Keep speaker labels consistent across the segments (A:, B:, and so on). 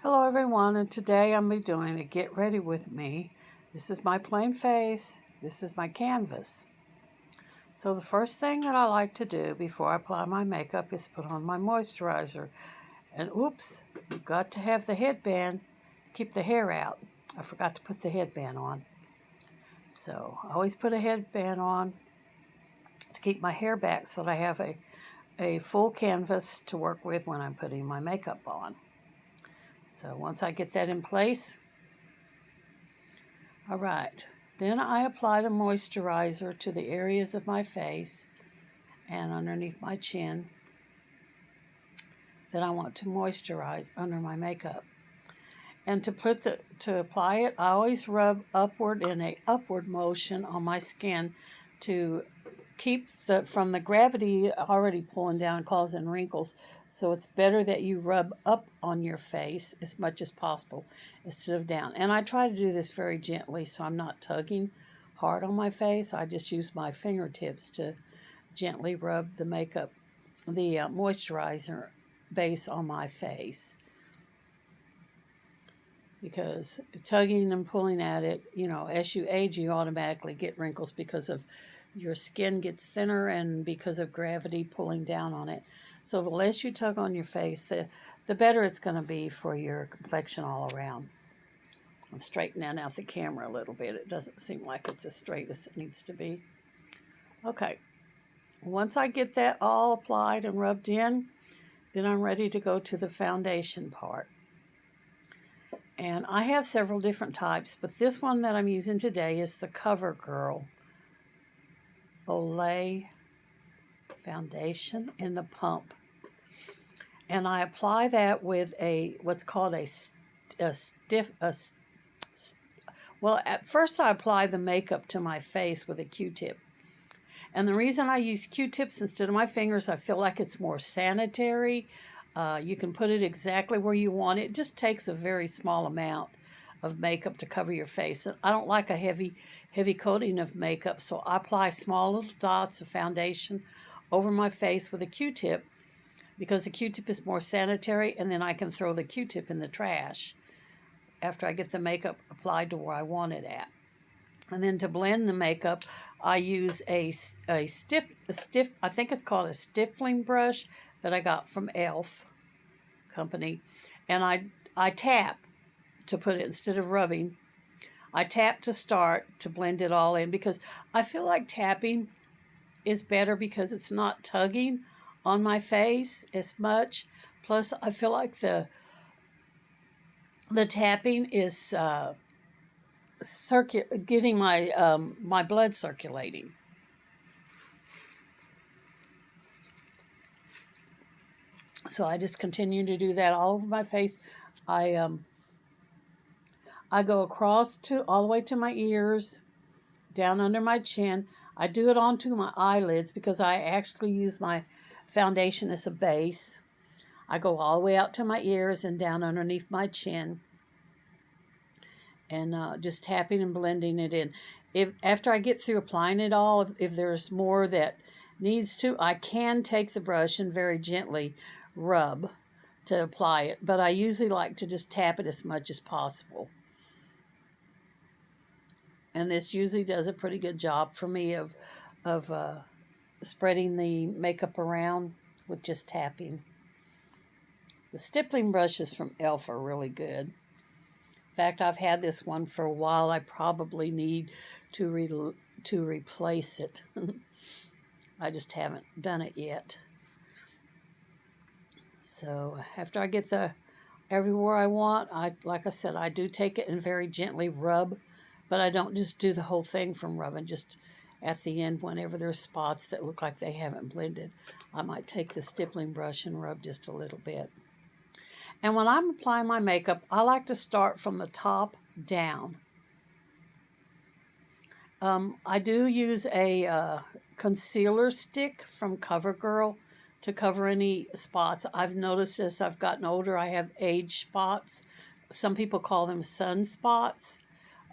A: Hello everyone, and today I'm going to be doing a get ready with me. This is my plain face. This is my canvas. So the first thing that I like to do before I apply my makeup is put on my moisturizer. And oops, you've got to have the headband to keep the hair out. I forgot to put the headband on. So I always put a headband on to keep my hair back so that I have a full canvas to work with when I'm putting my makeup on. So once I get that in place, all right, then I apply the moisturizer to the areas of my face and underneath my chin that I want to moisturize under my makeup. And to apply it, I always rub upward in a upward motion on my skin to keep from the gravity already pulling down, causing wrinkles. So it's better that you rub up on your face as much as possible instead of down. And I try to do this very gently, so I'm not tugging hard on my face. I just use my fingertips to gently rub the moisturizer base on my face. Because tugging and pulling at it, as you age, you automatically get wrinkles because of your skin gets thinner and because of gravity pulling down on it. So the less you tug on your face, the better it's going to be for your complexion all around. I'm straightening out the camera a little bit. It doesn't seem like it's as straight as it needs to be. Okay, once I get that all applied and rubbed in, then I'm ready to go to the foundation part. And I have several different types, but this one that I'm using today is the CoverGirl Olay foundation in the pump. And I apply that with what's called well, at first I apply the makeup to my face with a Q-tip. And the reason I use Q-tips instead of my fingers, I feel like it's more sanitary. You can put it exactly where you want it. It just takes a very small amount of makeup to cover your face. And I don't like a heavy coating of makeup, so I apply small little dots of foundation over my face with a Q-tip because the Q-tip is more sanitary, and then I can throw the Q-tip in the trash after I get the makeup applied to where I want it at. And then to blend the makeup, I use a stiff, I think it's called a stippling brush that I got from e.l.f. company. And I tap to put it instead of rubbing. I tap to start to blend it all in because I feel like tapping is better because it's not tugging on my face as much. Plus, I feel like the tapping is getting my blood circulating. So I just continue to do that all over my face. I go across all the way to my ears, down under my chin. I do it onto my eyelids because I actually use my foundation as a base. I go all the way out to my ears and down underneath my chin, and just tapping and blending it in. After I get through applying it all, if there's more that needs to, I can take the brush and very gently rub to apply it, but I usually like to just tap it as much as possible. And this usually does a pretty good job for me of spreading the makeup around with just tapping. The stippling brushes from e.l.f. are really good. In fact, I've had this one for a while. I probably need to replace it. I just haven't done it yet. So after I get everywhere I want, like I said, I do take it and very gently rub, but I don't just do the whole thing from rubbing. Just at the end, whenever there's spots that look like they haven't blended, I might take the stippling brush and rub just a little bit. And when I'm applying my makeup, I like to start from the top down. I do use a concealer stick from CoverGirl to cover any spots. I've noticed as I've gotten older, I have age spots. Some people call them sunspots.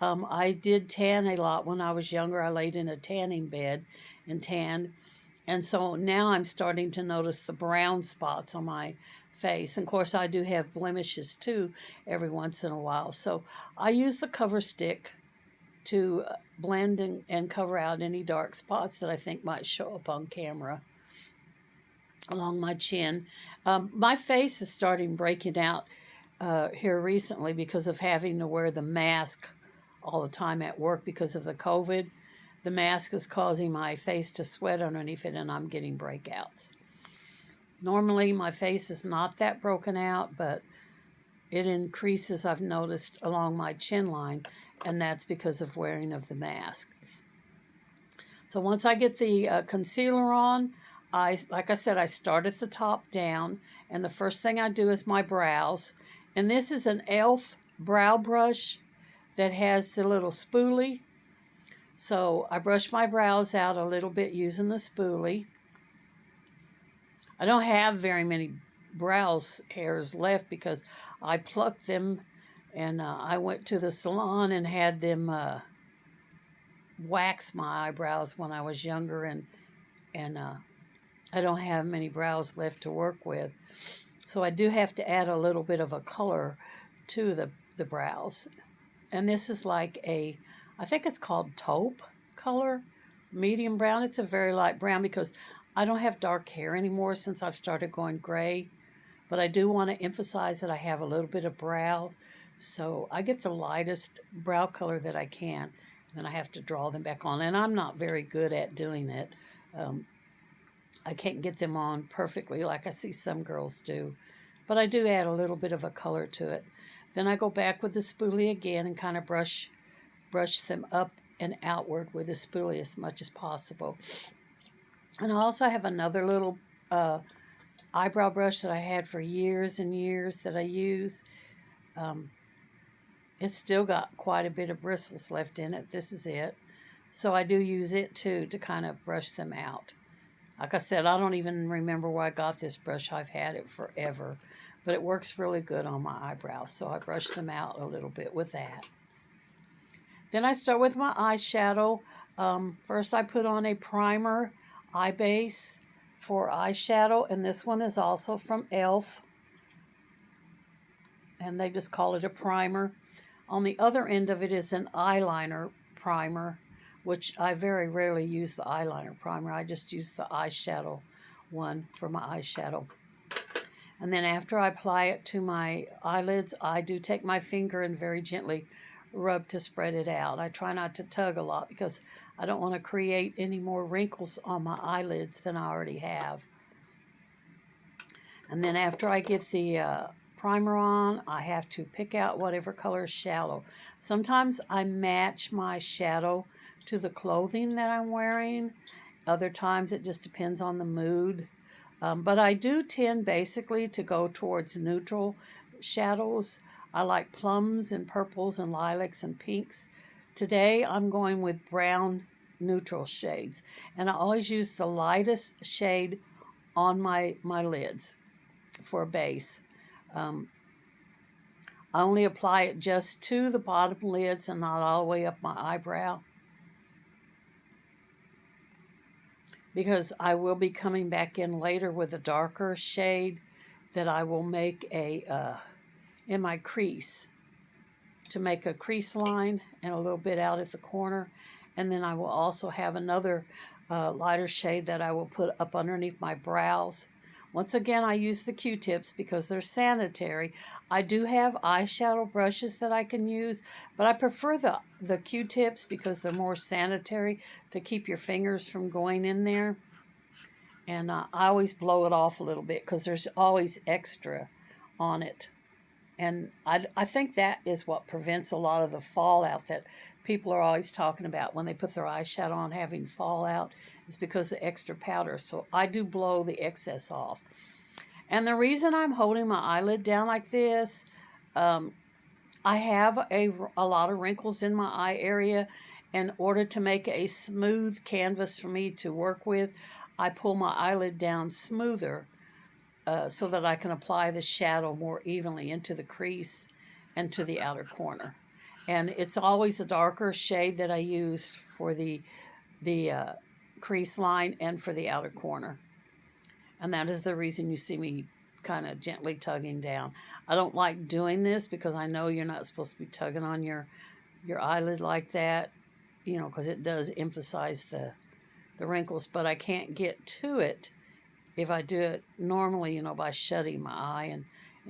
A: I did tan a lot when I was younger. I laid in a tanning bed and tanned. And so now I'm starting to notice the brown spots on my face. And of course, I do have blemishes too every once in a while. So I use the cover stick to blend and cover out any dark spots that I think might show up on camera along my chin. My face is starting breaking out here recently because of having to wear the mask all the time at work because of the COVID. The mask is causing my face to sweat underneath it, and I'm getting breakouts. Normally, my face is not that broken out, but it increases, I've noticed, along my chin line, and that's because of wearing of the mask. So once I get the concealer on, like I said, I start at the top down, and the first thing I do is my brows. And this is an e.l.f. brow brush that has the little spoolie. So I brush my brows out a little bit using the spoolie. I don't have very many brows hairs left because I plucked them, and I went to the salon and had them wax my eyebrows when I was younger, and I don't have many brows left to work with. So I do have to add a little bit of a color to the brows. And this is like I think it's called taupe color, medium brown. It's a very light brown because I don't have dark hair anymore since I've started going gray. But I do want to emphasize that I have a little bit of brow. So I get the lightest brow color that I can. And then I have to draw them back on. And I'm not very good at doing it. I can't get them on perfectly like I see some girls do. But I do add a little bit of a color to it. Then I go back with the spoolie again and kind of brush them up and outward with the spoolie as much as possible. And I also have another little eyebrow brush that I had for years and years that I use. It's still got quite a bit of bristles left in it. This is it. So I do use it too to kind of brush them out. Like I said, I don't even remember where I got this brush. I've had it forever. But it works really good on my eyebrows. So I brush them out a little bit with that. Then I start with my eyeshadow. First I put on a primer eye base for eyeshadow. And this one is also from e.l.f. And they just call it a primer. On the other end of it is an eyeliner primer, which I very rarely use the eyeliner primer. I just use the eyeshadow one for my eyeshadow. And then after I apply it to my eyelids, I do take my finger and very gently rub to spread it out. I try not to tug a lot because I don't want to create any more wrinkles on my eyelids than I already have. And then after I get the primer on, I have to pick out whatever color is shallow. Sometimes I match my shadow to the clothing that I'm wearing. Other times it just depends on the mood. But I do tend basically to go towards neutral shadows. I like plums and purples and lilacs and pinks. Today I'm going with brown neutral shades. And I always use the lightest shade on my lids for a base. I only apply it just to the bottom lids and not all the way up my eyebrow, because I will be coming back in later with a darker shade that I will make in my crease, to make a crease line and a little bit out at the corner. And then I will also have another lighter shade that I will put up underneath my brows. Once again, I use the Q-tips because they're sanitary. I do have eyeshadow brushes that I can use, but I prefer the Q-tips because they're more sanitary to keep your fingers from going in there. And I always blow it off a little bit because there's always extra on it. And I think that is what prevents a lot of the fallout that people are always talking about when they put their eyeshadow on having fallout. It's because of extra powder. So I do blow the excess off. And the reason I'm holding my eyelid down like this, I have a lot of wrinkles in my eye area. In order to make a smooth canvas for me to work with, I pull my eyelid down smoother so that I can apply the shadow more evenly into the crease and to the outer corner. And it's always a darker shade that I use for the crease line and for the outer corner. And that is the reason you see me kind of gently tugging down. I don't like doing this because I know you're not supposed to be tugging on your eyelid like that, you know, because it does emphasize the wrinkles, but I can't get to it if I do it normally, you know, by shutting my eye and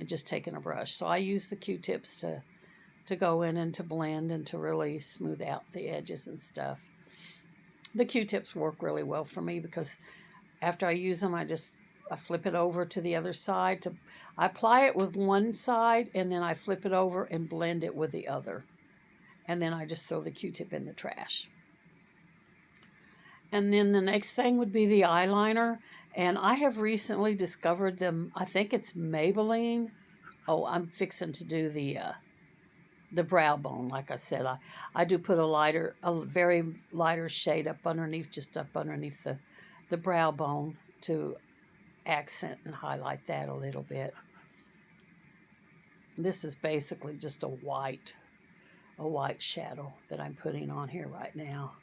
A: just taking a brush. So I use the Q-tips to go in and to blend and to really smooth out the edges and stuff. The Q-tips work really well for me because after I use them, I flip it over to the other side. I apply it with one side, and then I flip it over and blend it with the other. And then I just throw the Q-tip in the trash. And then the next thing would be the eyeliner. And I have recently discovered them. I think it's Maybelline. Oh, I'm fixing to do the brow bone. Like I said, I do put a very lighter shade up underneath the brow bone to accent and highlight that a little bit. This is basically just a white shadow that I'm putting on here right now.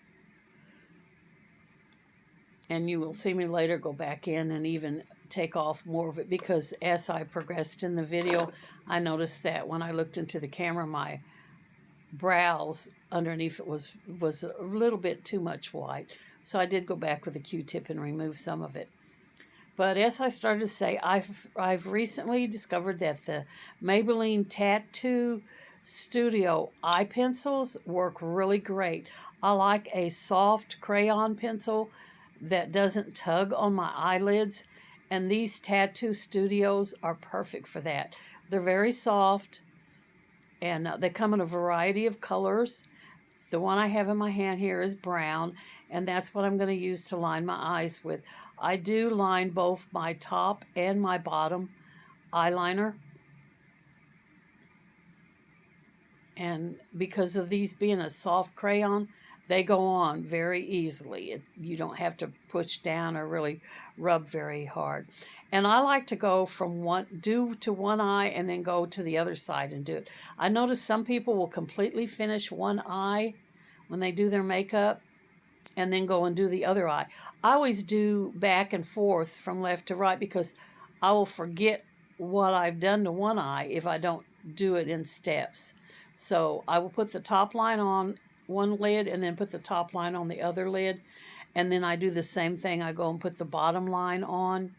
A: And you will see me later go back in and even take off more of it, because as I progressed in the video, I noticed that when I looked into the camera, my brows underneath it was a little bit too much white. So I did go back with a Q-tip and remove some of it. But as I started to say, I've recently discovered that the Maybelline Tattoo Studio eye pencils work really great. I like a soft crayon pencil that doesn't tug on my eyelids, and these Tattoo Studios are perfect for that. They're very soft, and they come in a variety of colors. The one I have in my hand here is brown, and that's what I'm going to use to line my eyes with. I do line both my top and my bottom eyeliner. And because of these being a soft crayon, they go on very easily. You don't have to push down or really rub very hard. And I like to go from to one eye and then go to the other side and do it. I notice some people will completely finish one eye when they do their makeup and then go and do the other eye. I always do back and forth from left to right because I will forget what I've done to one eye if I don't do it in steps. So I will put the top line on one lid and then put the top line on the other lid. And then I do the same thing. I go and put the bottom line on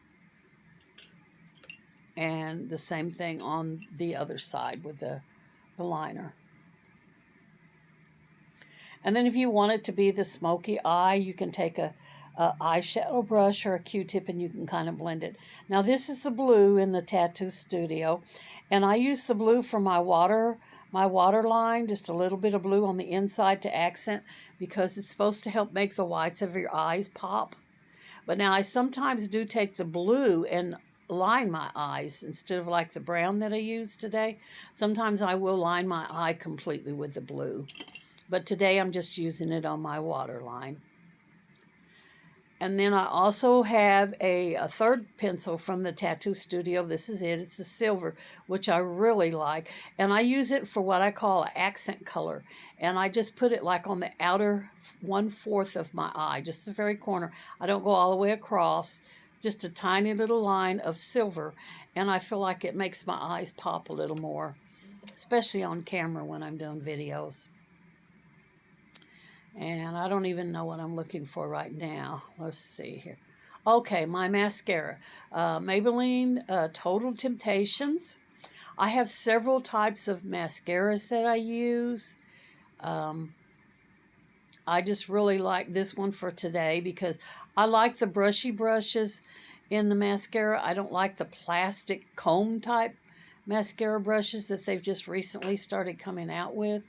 A: and the same thing on the other side with the liner. And then if you want it to be the smoky eye, you can take a eyeshadow brush or a Q-tip and you can kind of blend it. Now this is the blue in the Tattoo Studio, and I use the blue for my water line, just a little bit of blue on the inside to accent, because it's supposed to help make the whites of your eyes pop. But now I sometimes do take the blue and line my eyes instead of like the brown that I used today. Sometimes I will line my eye completely with the blue. But today I'm just using it on my waterline. And then I also have a third pencil from the Tattoo Studio. This is it. It's a silver, which I really like. And I use it for what I call an accent color. And I just put it like on the outer 1/4 of my eye, just the very corner. I don't go all the way across, just a tiny little line of silver. And I feel like it makes my eyes pop a little more, especially on camera when I'm doing videos. And I don't even know what I'm looking for right now. Let's see here. Okay, my mascara. Maybelline Total Temptations. I have several types of mascaras that I use. I just really like this one for today because I like the brushy brushes in the mascara. I don't like the plastic comb type mascara brushes that they've just recently started coming out with.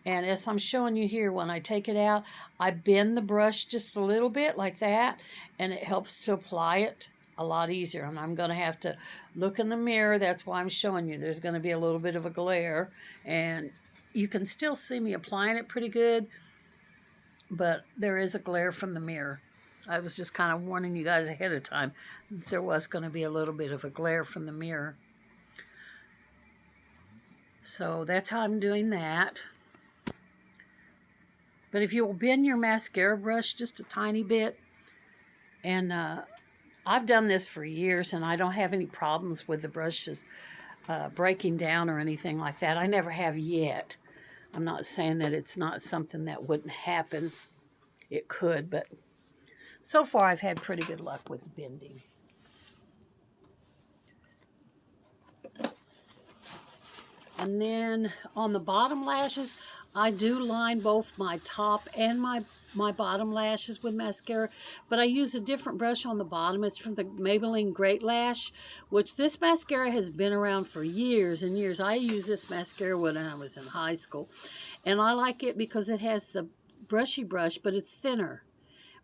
A: And as I'm showing you here, when I take it out, I bend the brush just a little bit like that, and it helps to apply it a lot easier. And I'm going to have to look in the mirror. That's why I'm showing you. There's going to be a little bit of a glare, and you can still see me applying it pretty good, but there is a glare from the mirror. I was just kind of warning you guys ahead of time. There was going to be a little bit of a glare from the mirror. So that's how I'm doing that. But if you will bend your mascara brush just a tiny bit and I've done this for years, and I don't have any problems with the brushes breaking down or anything like that. I never have yet. I'm not saying that it's not something that wouldn't happen. It could, but so far I've had pretty good luck with bending. And then on the bottom lashes, I do line both my top and my bottom lashes with mascara, but I use a different brush on the bottom. It's from the Maybelline Great Lash, which this mascara has been around for years and years. I used this mascara when I was in high school, and I like it because it has the brushy brush, but it's thinner,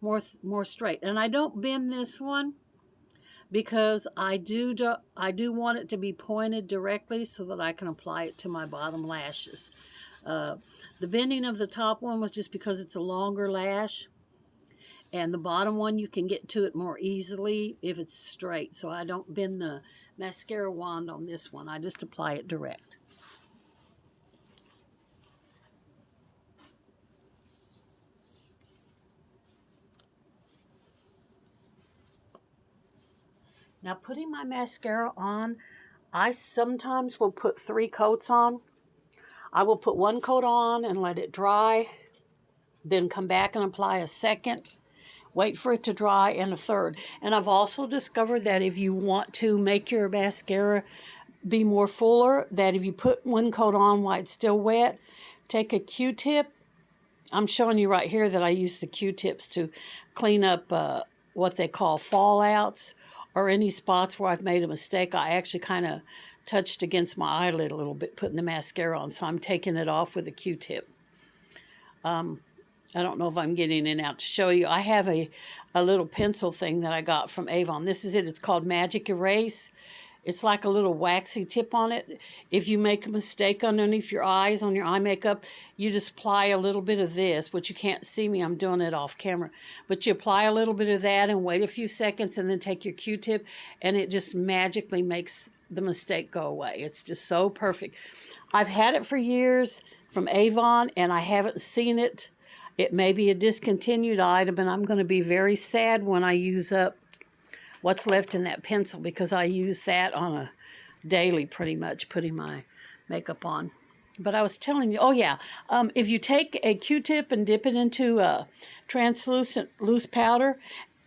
A: more straight. And I don't bend this one because I do want it to be pointed directly so that I can apply it to my bottom lashes. The bending of the top one was just because it's a longer lash, and the bottom one you can get to it more easily if it's straight. So I don't bend the mascara wand on this one. I just apply it direct. Now, putting my mascara on, I sometimes will put 3 coats on. I will put 1 coat on and let it dry, then come back and apply a second, wait for it to dry, and a third. And I've also discovered that if you want to make your mascara be more fuller, that if you put 1 coat on while it's still wet, take a Q-tip. I'm showing you right here that I use the Q-tips to clean up what they call fallouts or any spots where I've made a mistake. I actually kind of touched against my eyelid a little bit putting the mascara on, so I'm taking it off with a Q-tip. I don't know if I'm getting it out to show you. I have a little pencil thing that I got from Avon. This is it. It's called Magic Erase. It's like a little waxy tip on it. If you make a mistake underneath your eyes on your eye makeup, you just apply a little bit of this, which you can't see me. I'm doing it off camera. But you apply a little bit of that and wait a few seconds and then take your Q-tip, and it just magically makes the mistake go away. It's just so perfect. I've had it for years from Avon, and I haven't seen it. It may be a discontinued item, and I'm going to be very sad when I use up what's left in that pencil, because I use that on a daily pretty much, putting my makeup on. But I was telling you, oh yeah, if you take a Q-tip and dip it into a translucent loose powder,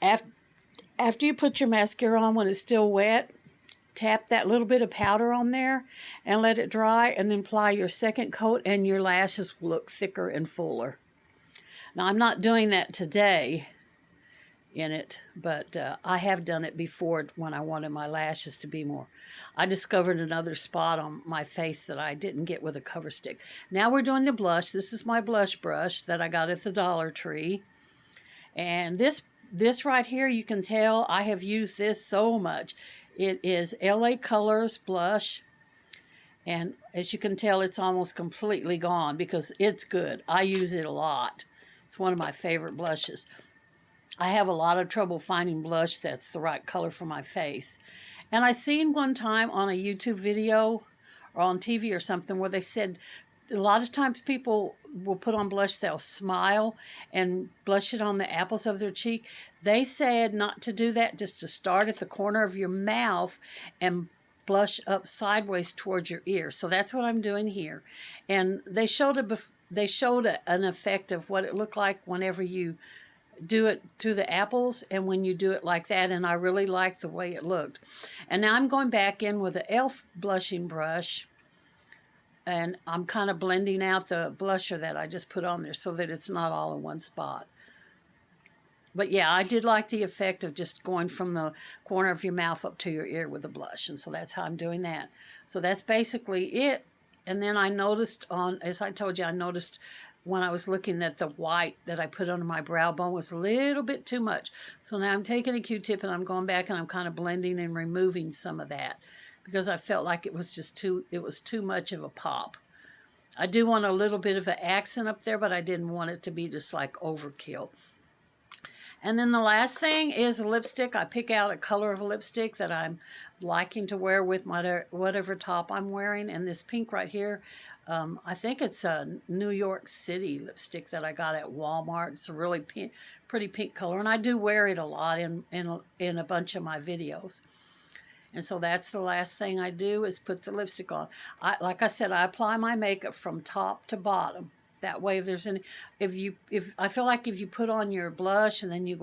A: after you put your mascara on when it's still wet, tap that little bit of powder on there and let it dry, and then apply your second coat, and your lashes will look thicker and fuller. Now, I'm not doing that today in it, but I have done it before when I wanted my lashes to be more. I discovered another spot on my face that I didn't get with a cover stick. Now we're doing the blush. This is my blush brush that I got at the Dollar Tree. And this right here, you can tell I have used this so much. It is LA Colors blush. And as you can tell, it's almost completely gone because it's good. I use it a lot. It's one of my favorite blushes. I have a lot of trouble finding blush that's the right color for my face. And I seen one time on a YouTube video or on TV or something where they said a lot of times people will put on blush, they'll smile and blush it on the apples of their cheek. They said not to do that, just to start at the corner of your mouth and blush up sideways towards your ear. So that's what I'm doing here. And they showed an effect of what it looked like whenever you do it to the apples and when you do it like that, and I really like the way it looked. And now I'm going back in with the e.l.f. blushing brush, and I'm kind of blending out the blusher that I just put on there so that it's not all in one spot. But yeah, I did like the effect of just going from the corner of your mouth up to your ear with the blush, and so that's how I'm doing that. So that's basically it. And then I noticed as I told you, I noticed when I was looking that the white that I put under my brow bone was a little bit too much. So now I'm taking a Q-tip and I'm going back and I'm kind of blending and removing some of that because I felt like it was too much of a pop. I do want a little bit of an accent up there, but I didn't want it to be just like overkill. And then the last thing is a lipstick. I pick out a color of a lipstick that I'm liking to wear with my whatever top I'm wearing. And this pink right here, I think it's a New York City lipstick that I got at Walmart. It's a really pretty pink color, and I do wear it a lot in a bunch of my videos. And so that's the last thing I do is put the lipstick on. Like I said, I apply my makeup from top to bottom. That way, if there's any, if I feel like if you put on your blush and then you